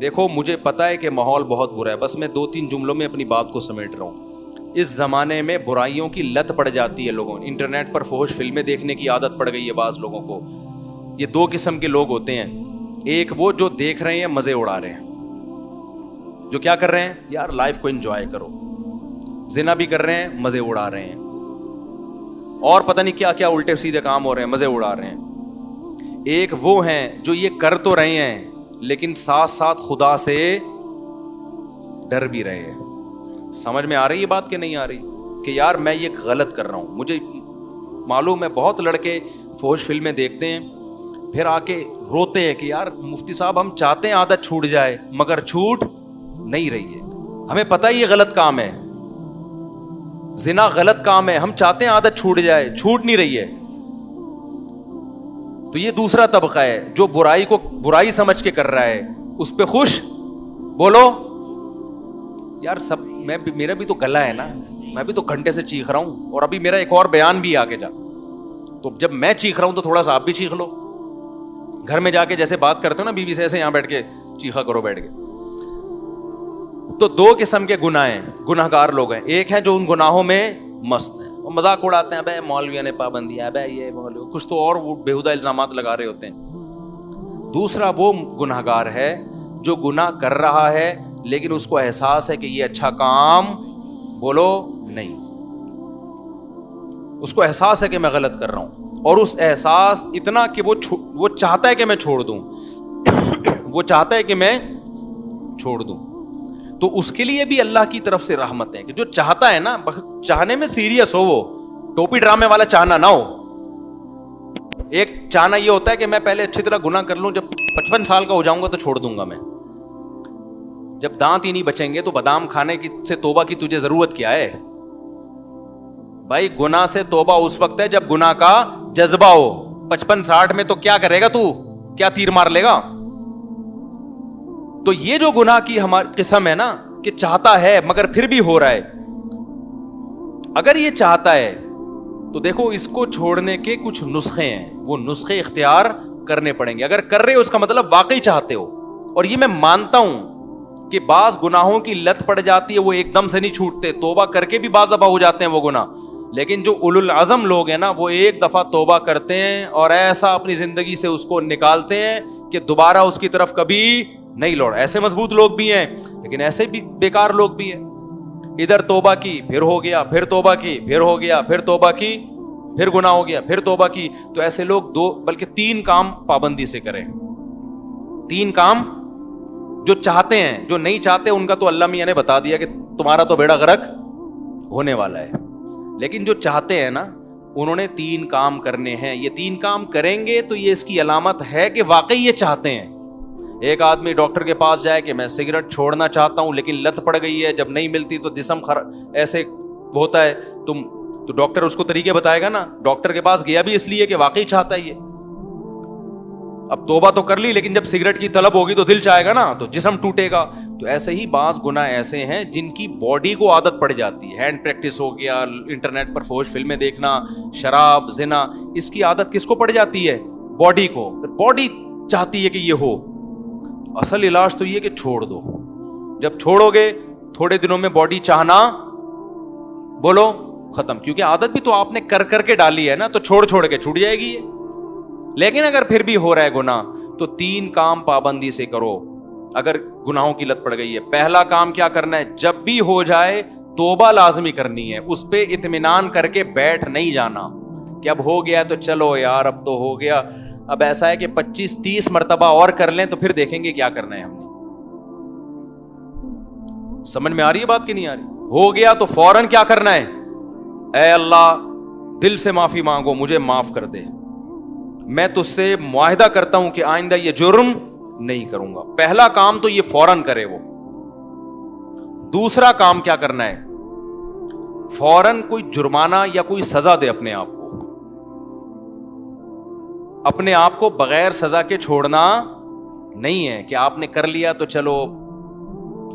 دیکھو مجھے پتا ہے کہ ماحول بہت برا ہے, بس میں 2-3 جملوں میں اپنی بات کو سمیٹ رہا ہوں. اس زمانے میں برائیوں کی لت پڑ جاتی ہے لوگوں, انٹرنیٹ پر فحش فلمیں دیکھنے کی عادت پڑ گئی ہے بعض لوگوں کو. یہ 2 قسم کے لوگ ہوتے ہیں, ایک وہ جو دیکھ رہے ہیں مزے اڑا رہے ہیں, جو کیا کر رہے ہیں یار لائف کو انجوائے کرو, زنا بھی کر رہے ہیں مزے اڑا رہے ہیں, اور پتہ نہیں کیا کیا الٹے سیدھے کام ہو رہے ہیں, مزے اڑا رہے ہیں. ایک وہ ہیں جو یہ کر تو رہے ہیں لیکن ساتھ ساتھ خدا سے ڈر بھی رہے ہیں. سمجھ میں آ رہی ہے بات کہ نہیں آ رہی, کہ یار میں یہ غلط کر رہا ہوں. مجھے معلوم ہے بہت لڑکے فحش فلمیں دیکھتے ہیں پھر آ کے روتے ہیں کہ یار مفتی صاحب ہم چاہتے ہیں عادت چھوٹ جائے مگر چھوٹ نہیں رہی ہے. ہمیں پتہ ہے یہ غلط کام ہے, زنا غلط کام ہے, ہم چاہتے ہیں عادت چھوٹ جائے, چھوٹ نہیں رہی ہے. تو یہ دوسرا طبقہ ہے جو برائی کو برائی سمجھ کے کر رہا ہے, اس پہ خوش. بولو یار سب, میرا بھی تو گلا ہے نا, میں بھی تو گھنٹے سے چیخ رہا ہوں, اور ابھی میرا ایک اور بیان بھی آگے جا, تو جب میں چیخ رہا ہوں تو تھوڑا سا آپ بھی چیخ لو. گھر میں جا کے جیسے بات کرتے ہو نا بیوی سے, ایسے یہاں بیٹھ کے چیخا کرو بیٹھ کے. تو 2 قسم کے گناہ ہیں, گناہ گار لوگ ہیں. ایک ہیں جو ان گناہوں میں مست ہیں, وہ مذاق اڑاتے ہیں, بھائی مولویوں نے پابندیاں, بھائی یہ مولوی کچھ تو اور بےہودہ الزامات لگا رہے ہوتے ہیں. دوسرا وہ گناہ گار ہے جو گناہ کر رہا ہے لیکن اس کو احساس ہے کہ یہ اچھا کام, بولو نہیں, اس کو احساس ہے کہ میں غلط کر رہا ہوں, اور اس احساس اتنا کہ وہ چاہتا ہے کہ میں چھوڑ دوں, وہ چاہتا ہے کہ میں چھوڑ دوں. تو اس کے لیے بھی اللہ کی طرف سے رحمت ہے کہ جو چاہتا ہے نا, چاہنے میں سیریس ہو, وہ ٹوپی ڈرامے والا چاہنا نہ ہو. ایک چاہنا یہ ہوتا ہے کہ میں پہلے اچھی طرح گناہ کر لوں, جب 55 سال کا ہو جاؤں گا تو چھوڑ دوں گا میں. جب دانت ہی نہیں بچیں گے تو بادام کھانے کی سے توبہ کی تجھے ضرورت کیا ہے بھائی. گناہ سے توبہ اس وقت ہے جب گناہ کا جذبہ ہو. 55-60 میں تو کیا کرے گا تو, کیا تیر مار لے گا. تو یہ جو گناہ کی ہماری قسم ہے نا کہ چاہتا ہے مگر پھر بھی ہو رہا ہے, اگر یہ چاہتا ہے تو دیکھو اس کو چھوڑنے کے کچھ نسخے ہیں, وہ نسخے اختیار کرنے پڑیں گے. اگر کر رہے ہو اس کا مطلب واقعی چاہتے ہو, اور یہ میں مانتا ہوں کہ بعض گناہوں کی لت پڑ جاتی ہے, وہ ایک دم سے نہیں چھوٹتے, توبہ کر کے بھی بعض دفعہ ہو جاتے ہیں وہ گناہ. لیکن جو اولو العزم لوگ ہیں نا وہ ایک دفعہ توبہ کرتے ہیں اور ایسا اپنی زندگی سے اس کو نکالتے ہیں کہ دوبارہ اس کی طرف کبھی نہیں لوٹ. ایسے مضبوط لوگ بھی ہیں لیکن ایسے بھی بیکار لوگ بھی ہیں. ادھر توبہ کی پھر ہو گیا, پھر توبہ کی پھر ہو گیا, پھر توبہ کی پھر گناہ ہو گیا, پھر توبہ کی. تو ایسے لوگ 2 بلکہ 3 کام پابندی سے کریں. 3 کام جو چاہتے ہیں, جو نہیں چاہتے ان کا تو اللہ میاں نے بتا دیا کہ تمہارا تو بیڑا غرق ہونے والا ہے. لیکن جو چاہتے ہیں نا انہوں نے 3 کام کرنے ہیں. یہ 3 کام کریں گے تو یہ اس کی علامت ہے کہ واقعی یہ چاہتے ہیں. ایک آدمی ڈاکٹر کے پاس جائے کہ میں سگریٹ چھوڑنا چاہتا ہوں لیکن لت پڑ گئی ہے, جب نہیں ملتی تو جسم ایسے ہوتا ہے, تو ڈاکٹر اس کو طریقے بتائے گا نا. ڈاکٹر کے پاس گیا بھی اس لیے کہ واقعی چاہتا ہے یہ. اب توبہ تو کر لی لیکن جب سگریٹ کی طلب ہوگی تو دل چاہے گا نا, تو جسم ٹوٹے گا. تو ایسے ہی بعض گناہ ایسے ہیں جن کی باڈی کو عادت پڑ جاتی ہے. ہینڈ پریکٹس ہو گیا, انٹرنیٹ پر فحش فلمیں دیکھنا, شراب, زنا, اس کی عادت کس کو پڑ جاتی ہے؟ باڈی کو. باڈی چاہتی ہے کہ یہ ہو. اصل علاج تو یہ کہ چھوڑ دو. جب چھوڑو گے تھوڑے دنوں میں باڈی چاہنا, بولو, ختم. کیونکہ عادت بھی تو آپ نے کر کر کے ڈالی ہے نا, تو چھوڑ کے چھوٹ جائے گی یہ. لیکن اگر پھر بھی ہو رہا ہے گناہ تو 3 کام پابندی سے کرو اگر گناہوں کی لت پڑ گئی ہے. پہلا کام کیا کرنا ہے, جب بھی ہو جائے توبہ لازمی کرنی ہے. اس پہ اطمینان کر کے بیٹھ نہیں جانا کہ اب ہو گیا تو چلو یار اب تو ہو گیا, اب ایسا ہے کہ 25-30 مرتبہ اور کر لیں تو پھر دیکھیں گے کیا کرنا ہے ہم نے. سمجھ میں آ رہی ہے بات کہ نہیں آ رہی؟ ہو گیا تو فوراً کیا کرنا ہے, اے اللہ دل سے معافی مانگو, مجھے معاف کر دے, میں تجھ سے معاہدہ کرتا ہوں کہ آئندہ یہ جرم نہیں کروں گا. پہلا کام تو یہ فوراً کرے وہ. دوسرا کام کیا کرنا ہے, فوراً کوئی جرمانہ یا کوئی سزا دے اپنے آپ کو. اپنے آپ کو بغیر سزا کے چھوڑنا نہیں ہے کہ آپ نے کر لیا تو چلو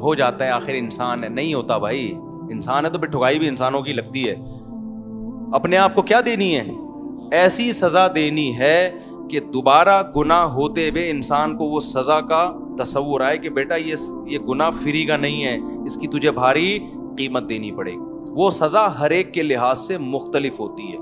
ہو جاتا ہے, آخر انسان ہے. نہیں ہوتا بھائی, انسان ہے تو پھر ٹھگائی بھی انسانوں کی لگتی ہے. اپنے آپ کو کیا دینی ہے, ایسی سزا دینی ہے کہ دوبارہ گناہ ہوتے ہوئے انسان کو وہ سزا کا تصور آئے کہ بیٹا یہ گناہ فری کا نہیں ہے, اس کی تجھے بھاری قیمت دینی پڑے گی. وہ سزا ہر ایک کے لحاظ سے مختلف ہوتی ہے.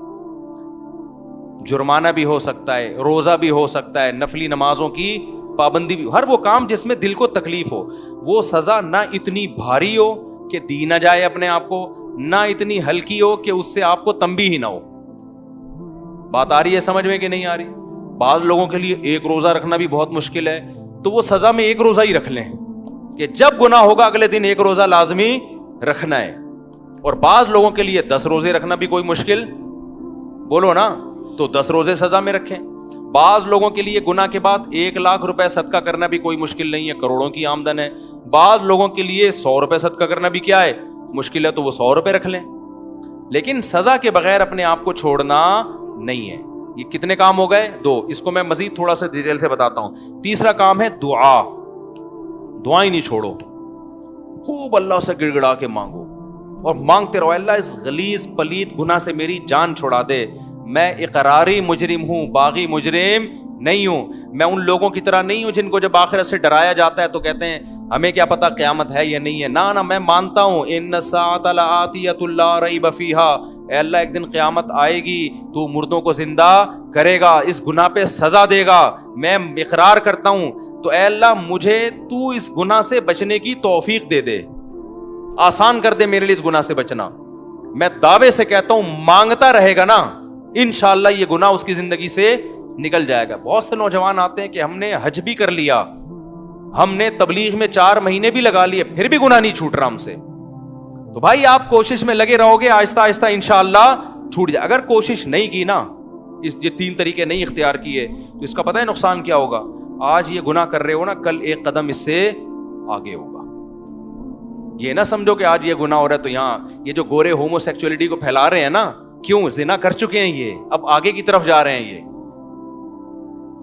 جرمانہ بھی ہو سکتا ہے, روزہ بھی ہو سکتا ہے, نفلی نمازوں کی پابندی بھی, ہر وہ کام جس میں دل کو تکلیف ہو. وہ سزا نہ اتنی بھاری ہو کہ دی نہ جائے اپنے آپ کو, نہ اتنی ہلکی ہو کہ اس سے آپ کو تنبیہ ہی نہ ہو. بات آ رہی ہے سمجھ میں کہ نہیں آ رہی؟ بعض لوگوں کے لیے ایک روزہ رکھنا بھی بہت مشکل ہے, تو وہ سزا میں ایک روزہ ہی رکھ لیں کہ جب گناہ ہوگا اگلے دن ایک روزہ لازمی رکھنا ہے. اور بعض لوگوں کے لیے 10 روزے رکھنا بھی کوئی مشکل, بولو نا, تو 10 روزے سزا میں رکھیں. بعض لوگوں کے لیے گناہ کے بعد 1 لاکھ روپے صدقہ کرنا بھی کوئی مشکل نہیں ہے, کروڑوں کی آمدن ہے. بعض لوگوں کے لیے 100 روپے صدقہ کرنا بھی کیا ہے, مشکل ہے, تو وہ 100 روپے رکھ لیں. لیکن سزا کے بغیر اپنے آپ کو چھوڑنا نہیں ہے. یہ کتنے کام ہو گئے؟ 2. اس کو میں مزید تھوڑا سا ڈیٹیل سے بتاتا ہوں. تیسرا کام ہے دعا. دعائیں نہیں چھوڑو, خوب اللہ سے گڑ گڑا کے مانگو اور مانگتے رہو, اللہ اس غلیظ پلید گناہ سے میری جان چھڑا دے. میں اقراری مجرم ہوں, باغی مجرم نہیں ہوں. میں ان لوگوں کی طرح نہیں ہوں جن کو جب آخرت سے ڈرایا جاتا ہے تو کہتے ہیں ہمیں کیا پتا قیامت ہے یا نہیں ہے. نہ میں مانتا ہوں ان الساعۃ لآتیۃ لا ریب فیہا, اے اللہ ایک دن قیامت آئے گی, تو مردوں کو زندہ کرے گا, اس گناہ پہ سزا دے گا, میں اقرار کرتا ہوں. تو اے اللہ مجھے تو اس گناہ سے بچنے کی توفیق دے دے, آسان کر دے میرے لیے اس گناہ سے بچنا. میں دعوے سے کہتا ہوں مانگتا رہے گا نا, انشاءاللہ یہ گناہ اس کی زندگی سے نکل جائے گا. بہت سے نوجوان آتے ہیں کہ ہم نے حج بھی کر لیا, ہم نے تبلیغ میں 4 مہینے بھی لگا لیے, پھر بھی گناہ نہیں چھوٹ رہا ہم سے. تو بھائی آپ کوشش میں لگے رہو گے, آہستہ آہستہ انشاءاللہ چھوٹ جائے. اگر کوشش نہیں کی نا, یہ 3 طریقے نہیں اختیار کیے, تو اس کا پتہ ہے نقصان کیا ہوگا؟ آج یہ گناہ کر رہے ہو نا, کل ایک قدم اس سے آگے ہوگا. یہ نہ سمجھو کہ آج یہ گناہ ہو رہا ہے تو یہاں یہ جو گورے ہومو سیکچولیٹی کو پھیلا رہے ہیں نا, کیوں؟ زنا کر چکے ہیں یہ, اب آگے کی طرف جا رہے ہیں یہ,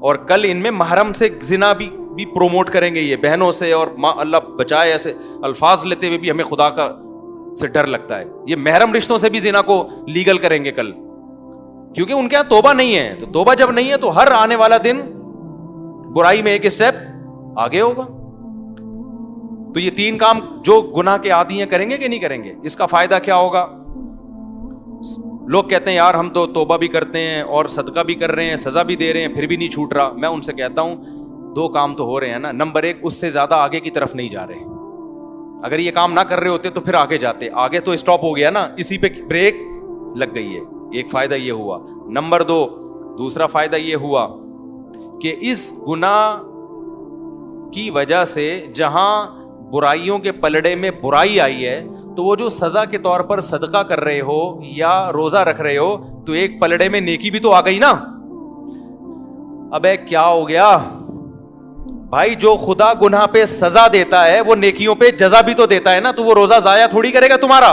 اور کل ان میں محرم سے زنا بھی پروموٹ کریں گے یہ بہنوں سے, اور اللہ بچائے ایسے الفاظ لیتے ہوئے بھی ہمیں خدا کا سے ڈر لگتا ہے. یہ محرم رشتوں سے بھی زنا کو لیگل کریں گے کل, کیونکہ ان کے یہاں توبہ نہیں ہے. تو توبہ جب نہیں ہے تو ہر آنے والا دن برائی میں ایک اسٹیپ آگے ہوگا. تو یہ 3 کام جو گناہ کے عادی ہیں کریں گے کہ نہیں کریں گے؟ اس کا فائدہ کیا ہوگا؟ لوگ کہتے ہیں یار ہم تو توبہ بھی کرتے ہیں اور صدقہ بھی کر رہے ہیں, سزا بھی دے رہے ہیں, پھر بھی نہیں چھوٹ رہا. میں ان سے کہتا ہوں 2 کام تو ہو رہے ہیں نا. نمبر 1, اس سے زیادہ آگے کی طرف نہیں جا رہے. اگر یہ کام نہ کر رہے ہوتے تو پھر آگے جاتے, آگے تو اسٹاپ ہو گیا نا, اسی پہ بریک لگ گئی ہے. ایک فائدہ یہ ہوا. نمبر 2, دوسرا فائدہ یہ ہوا کہ اس گناہ کی وجہ سے جہاں برائیوں کے پلڑے میں برائی آئی ہے, تو وہ جو سزا کے طور پر صدقہ کر رہے ہو یا روزہ رکھ رہے ہو, تو ایک پلڑے میں نیکی بھی تو آ گئی نا. ابے کیا ہو گیا بھائی؟ جو خدا گناہ پہ سزا دیتا ہے وہ نیکیوں پہ جزا بھی تو دیتا ہے نا. تو وہ روزہ ضائع تھوڑی کرے گا تمہارا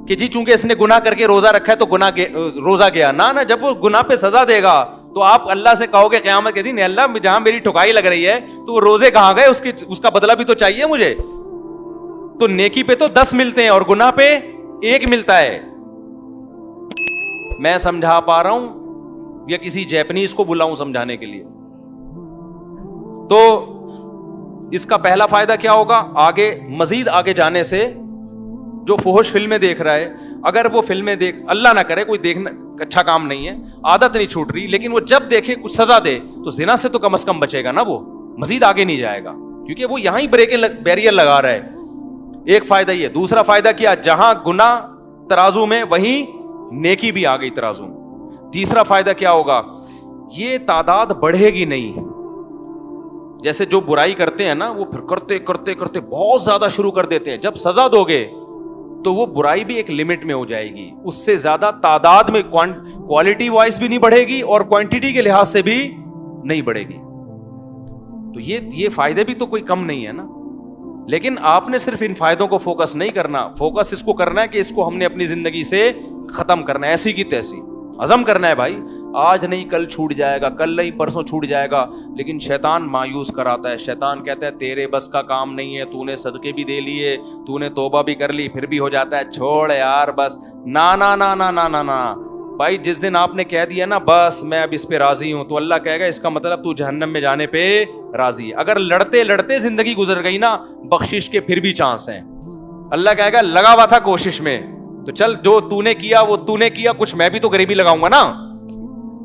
کہ جی چونکہ اس نے گناہ کر کے روزہ رکھا ہے تو روزہ گیا. نہ, جب وہ گناہ پہ سزا دے گا تو آپ اللہ سے کہو گے قیامت کے دن, اللہ جہاں میری ٹھکائی لگ رہی ہے تو وہ روزے کہاں گئے, اس کا بدلہ بھی تو چاہیے مجھے. تو نیکی پہ تو 10 ملتے ہیں اور گناہ پہ 1 ملتا ہے. میں سمجھا پا رہا ہوں یا کسی جیپنیز کو بلاؤں سمجھانے کے لیے؟ تو اس کا پہلا فائدہ کیا ہوگا؟ آگے مزید آگے جانے سے جو فحش فلمیں دیکھ رہا ہے, اگر وہ فلمیں اللہ نہ کرے کوئی دیکھنا اچھا کام نہیں ہے, عادت نہیں چھوٹ رہی, لیکن وہ جب دیکھے کچھ سزا دے تو زنا سے تو کم از کم بچے گا نا, وہ مزید آگے نہیں جائے گا کیونکہ وہ یہاں ہی بیریئر لگا رہا ہے. ایک فائدہ یہ. دوسرا فائدہ کیا؟ جہاں گناہ ترازو میں وہیں نیکی بھی آ گئی ترازو میں. تیسرا فائدہ کیا ہوگا؟ یہ تعداد بڑھے گی نہیں. جیسے جو برائی کرتے ہیں نا وہ پھر کرتے کرتے کرتے بہت زیادہ شروع کر دیتے ہیں. جب سزا دو گے تو وہ برائی بھی ایک لمٹ میں ہو جائے گی, اس سے زیادہ تعداد میں کوالٹی وائز بھی نہیں بڑھے گی اور کوانٹٹی کے لحاظ سے بھی نہیں بڑھے گی. تو یہ فائدے بھی تو کوئی کم نہیں ہے نا. لیکن آپ نے صرف ان فائدوں کو فوکس نہیں کرنا, فوکس اس کو کرنا ہے کہ اس کو ہم نے اپنی زندگی سے ختم کرنا ہے, ایسی کی تیسی عزم کرنا ہے بھائی. آج نہیں کل چھوٹ جائے گا, کل نہیں پرسوں چھوٹ جائے گا. لیکن شیطان مایوس کراتا ہے, شیطان کہتا ہے تیرے بس کا کام نہیں ہے, تو نے صدقے بھی دے لیے, تو نے توبہ بھی کر لی, پھر بھی ہو جاتا ہے چھوڑ یار بس. نا نا نا نا نا نا نا بھائی, جس دن آپ نے کہہ دیا نا بس میں اب اس پہ راضی ہوں, تو اللہ کہے گا اس کا مطلب تو جہنم میں جانے پہ راضی ہے. اگر لڑتے لڑتے زندگی گزر گئی نا, بخشش کے پھر بھی چانس ہیں. اللہ کہے گا لگا ہوا تھا کوشش میں, تو چل جو تو نے کیا وہ تو نے کیا, کچھ میں بھی تو غریبی لگاؤں گا نا.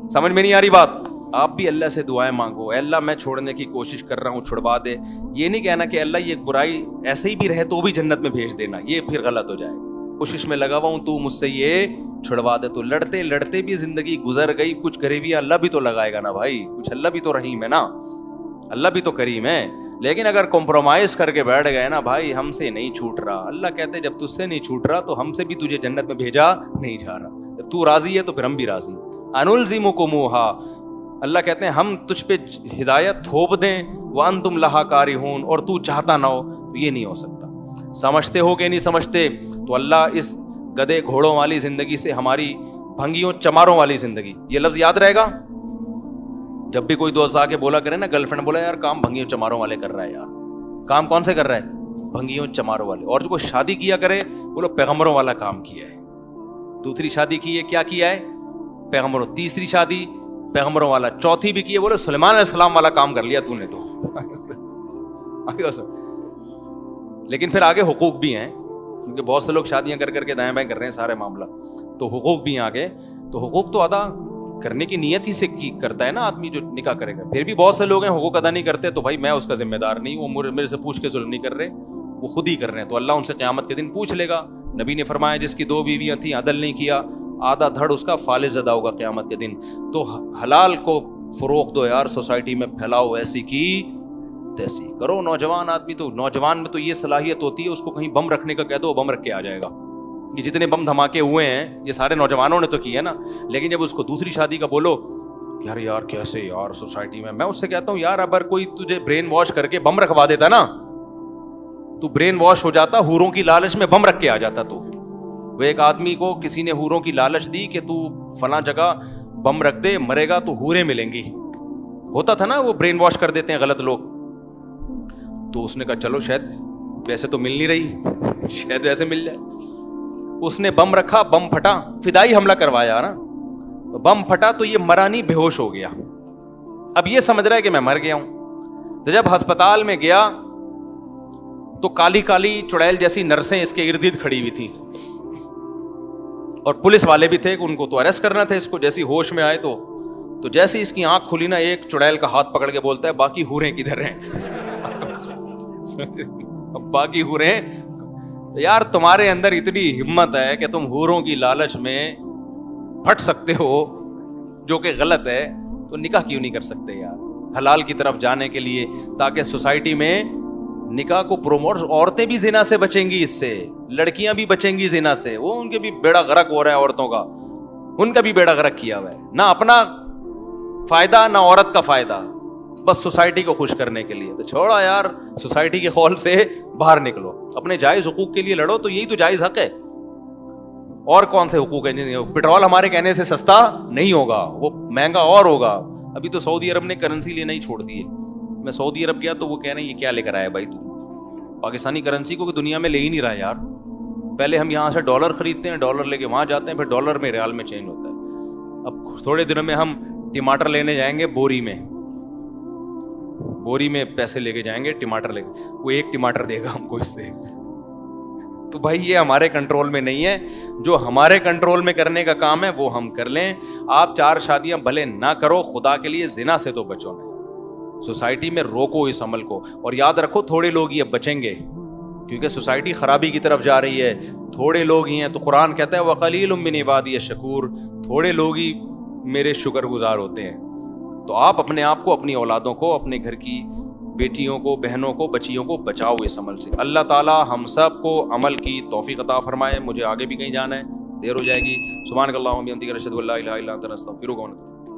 سمجھ میں نہیں آ رہی بات؟ آپ بھی اللہ سے دعائیں مانگو, اے اللہ میں چھوڑنے کی کوشش کر رہا ہوں, چھڑوا دے. یہ نہیں کہنا کہ اللہ یہ برائی ایسے ہی بھی رہے تو بھی جنت میں بھیج دینا, یہ پھر غلط ہو جائے گا. کوشش میں لگا ہوا ہوں, تو مجھ سے یہ چھڑوا دے. تو لڑتے لڑتے بھی زندگی گزر گئی, کچھ غریبیاں اللہ بھی تو لگائے گا نا بھائی, کچھ اللہ بھی تو رحیم ہے نا, اللہ بھی تو کریم ہے. لیکن اگر کمپرومائز کر کے بیٹھ گئے نا بھائی, ہم سے نہیں چھوٹ رہا, اللہ کہتے جب تجھ سے نہیں چھوٹ رہا تو ہم سے بھی تجھے جنت میں بھیجا نہیں جا رہا. جب تو راضی ہے تو پھر ہم بھی راضی. انلزمکموہا, اللہ کہتے ہیں ہم تجھ پہ ہدایت تھوپ دیں, وانتم لہا کارہون, اور تو چاہتا نہ ہو, تو یہ نہیں ہو سکتا. سمجھتے ہو کہ نہیں سمجھتے؟ تو اللہ اس گدے گھوڑوں والی زندگی سے ہماری بھنگیوں چماروں والی زندگی, یہ لفظ یاد رہے گا. جب بھی کوئی دوست آ کے بولا کرے نا, گرل فرینڈ بولا یار کام بھنگیوں چماروں والے کر رہا ہے, یار کام کون سے کر رہا ہے؟ بھنگیوں چماروں والے. اور جو کوئی شادی کیا کرے بولو پیغمبروں والا کام کیا ہے. دوسری شادی کی ہے, کیا کیا ہے؟ پیغمبروں. تیسری شادی پیغمبروں والا. چوتھی بھی کی ہے, بولو سلیمان علیہ السلام والا کام کر لیا تو نے تو. لیکن پھر آگے حقوق بھی ہیں, کیونکہ بہت سے لوگ شادیاں کر کے دائیں بائیں کر رہے ہیں سارے معاملہ, تو حقوق بھی ہیں آگے. تو حقوق تو ادا کرنے کی نیت ہی سے کرتا ہے نا آدمی جو نکاح کرے گا. پھر بھی بہت سے لوگ ہیں حقوق ادا نہیں کرتے, تو بھائی میں اس کا ذمہ دار نہیں ہوں, وہ میرے سے پوچھ کے ظلم نہیں کر رہے, وہ خود ہی کر رہے ہیں. تو اللہ ان سے قیامت کے دن پوچھ لے گا. نبی نے فرمایا جس کی 2 بیویاں تھیں, عدل نہیں کیا, آدھا دھڑ اس کا فالج زدہ ہوگا قیامت کے دن. تو حلال کو فروغ دو یار, سوسائٹی میں پھیلاؤ, ایسی کی تیسی کرو. نوجوان آدمی تو, نوجوان میں تو یہ صلاحیت ہوتی ہے, اس کو کہیں بم رکھنے کا کہہ دو, بم رکھ کے آ جائے گا. یہ جتنے بم دھماکے ہوئے ہیں یہ سارے نوجوانوں نے تو کیے نا. لیکن جب اس کو دوسری شادی کا بولو, یار کیسے یار سوسائٹی میں اس سے کہتا ہوں یار اگر کوئی تجھے برین واش کر کے بم رکھوا دیتا نا, تو برین واش ہو جاتا, حوروں کی لالچ میں بم رکھ کے آ جاتا. تو وہ ایک آدمی کو کسی نے حوروں کی لالچ دی کہ تو فلاں جگہ بم رکھ دے, مرے گا تو حوریں ملیں گی. ہوتا تھا نا, وہ برین واش کر دیتے ہیں غلط لوگ. تو اس نے کہا چلو شاید ویسے تو مل نہیں رہی, شاید ویسے مل جائے. اس نے بم رکھا, بم پھٹا, فدائی حملہ کروایا نا, تو بم پھٹا تو یہ مرا نہیں, بے ہوش ہو گیا. اب یہ سمجھ رہا ہے کہ میں مر گیا ہوں. تو جب ہسپتال میں گیا تو کالی کالی چڑیل جیسی نرسیں اس کے ارد گرد کھڑی ہوئی تھیں, اور پولیس والے بھی تھے کہ ان کو تو اریسٹ کرنا تھا اس کو. جیسی ہوش میں آئے تو جیسے اس کی آنکھ کھلی نا, ایک چڑیل کا ہاتھ پکڑ کے بولتا ہے باقی حوریں کدھر ہیں؟ باقی حوریں. یار تمہارے اندر اتنی ہمت ہے کہ تم حوروں کی لالچ میں پھٹ سکتے ہو, جو کہ غلط ہے, تو نکاح کیوں نہیں کر سکتے یار حلال کی طرف جانے کے لیے, تاکہ سوسائٹی میں نکاح کو پروموٹ. عورتیں بھی زنا سے بچیں گی, اس سے لڑکیاں بھی بچیں گی زنا سے. وہ ان کے بھی بیڑا غرق ہو رہا ہے, عورتوں کا, ان کا بھی بیڑا غرق کیا ہوا ہے, نہ اپنا فائدہ نہ عورت کا فائدہ, بس سوسائٹی کو خوش کرنے کے لیے. تو چھوڑا یار, سوسائٹی کے خول سے باہر نکلو, اپنے جائز حقوق کے لیے لڑو, تو یہی تو جائز حق ہے. اور کون سے حقوق ہیں؟ پیٹرول ہمارے کہنے سے سستا نہیں ہوگا, وہ مہنگا اور ہوگا. ابھی تو سعودی عرب نے کرنسی لینا ہی چھوڑ دی ہے. میں سعودی عرب گیا تو وہ کہہ رہے ہیں یہ کیا لے کر آیا بھائی, تو پاکستانی کرنسی کو دنیا میں لے ہی نہیں رہا یار. پہلے ہم یہاں سے ڈالر خریدتے ہیں, ڈالر لے کے وہاں جاتے ہیں, پھر ڈالر میں ریال میں چینج ہوتا ہے. اب تھوڑے دنوں میں ہم ٹماٹر لینے جائیں گے, بوری میں پیسے لے کے جائیں گے, ٹماٹر لے کے, وہ 1 ٹماٹر دے گا ہم کو اس سے. تو بھائی یہ ہمارے کنٹرول میں نہیں ہے. جو ہمارے کنٹرول میں کرنے کا کام ہے وہ ہم کر لیں. آپ 4 شادیاں بھلے نہ کرو, خدا کے لیے زنا سے تو بچو نہیں. سوسائٹی میں روکو اس عمل کو, اور یاد رکھو تھوڑے لوگ ہی اب بچیں گے, کیونکہ سوسائٹی خرابی کی طرف جا رہی ہے. تھوڑے لوگ ہی ہیں, تو قرآن کہتا ہے وَقَلِيلٌ مِّنْ عِبَادِيَ الشَّكُورُ, تھوڑے لوگ ہی میرے شکر گزار ہوتے ہیں. تو آپ اپنے آپ کو, اپنی اولادوں کو, اپنے گھر کی بیٹیوں کو, بہنوں کو, بچیوں کو بچاؤ اس عمل سے. اللہ تعالیٰ ہم سب کو عمل کی توفیق عطا فرمائے. مجھے آگے بھی کہیں جانا ہے, دیر ہو جائے گی. سبحانک اللہم و بحمدک, اشہد ان لا الہ الا انت, استغفرک و اتوب الیک.